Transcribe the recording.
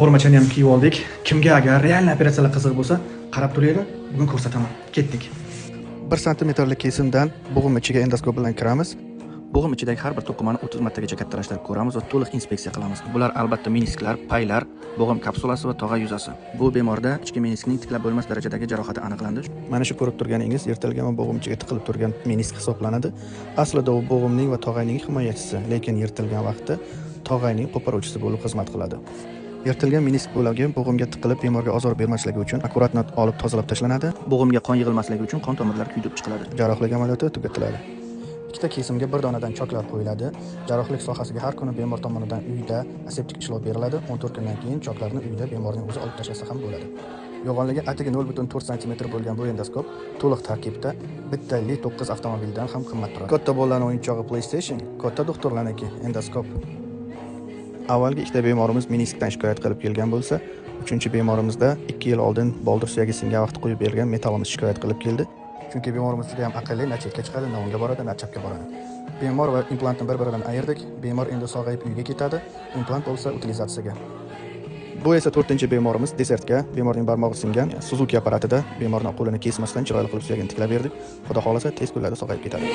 Formachani ham kiyib oldik. Kimga agar real operatsiyalar qiziq bo'lsa, qarab turinglar. Bugun ko'rsataman. Ketdik. 1 santimetrlik kesimdan bo'g'im ichiga endoskop bilan kiramiz. Bo'g'im ichidagi har bir to'qimani 30 martagacha kattalashtirib ko'ramiz va to'liq inspeksiya qilamiz. Bular albatta menisklar, paylar, bo'g'im kapsulasi va tog'a yuzasi. Bu bemorda ichki meniskning tiklab bo'lmas darajadagi jarohati aniqlandi. Mana shu ko'rib turganingiz yirtilgan va bo'g'im ichiga tiqilib turgan menisk hisoblanadi. Aslida u bo'g'imning va tog'ayning himoyachisi, lekin yirtilgan vaqtda tog'ayning qo'poruvchisi bo'lib xizmat qiladi. Yirtilgan menisk bo'lagi bo'g'imga tiqilib bemorga ozor bermasligi uchun akkuratni olib tozalab tashlanadi. Bo'g'imga qon yig'ilmasligi uchun qon tomirlari kuydirib chiqiladi. Jarrohlik amaliyoti tugatiladi. Ikkita kesimga bir donadan choklar qo'yiladi. Jarrohlik sohasiga har kuni bemor tomonidan uyda aseptik ishlov beriladi. 14 kundan keyin choklarni uyda bemorning o'zi olib tashlasa ham bo'ladi. Yo'g'onligi atigi 0.4 cm bo'lgan bu endoskop to'liq tarkibda bitta 9 avtomobildan ham qimmat turadi. Katta bolalarning o'yinchog'i PlayStation, katta doktorlarniki endoskop. Avvalgi ikkita bemorimiz meniskdan shikoyat qilib kelgan bo'lsa, 3-bemorimizda 2 yil oldin boldir suyagi singan vaqt qo'yib berilgan metalimiz shikoyat qilib keldi. Chunki bemorimiz juda ham aqlli, na chetga chiqadi, na o'ngga boradi, na chapga boradi. Bemor va implantni bir-biridan ayirdik. Bemor endi sog'ayib uyga ketadi, implant bo'lsa utilizatsiyaga. Bu esa 4-bemorimiz desertga, bemorning barmog'i singan Suzuki apparatida bemorning qo'lini kesmasdan chiroyli qilib suyagini tiklab berdik. Xudo xolasa tez kunlarda sog'ayib ketadi.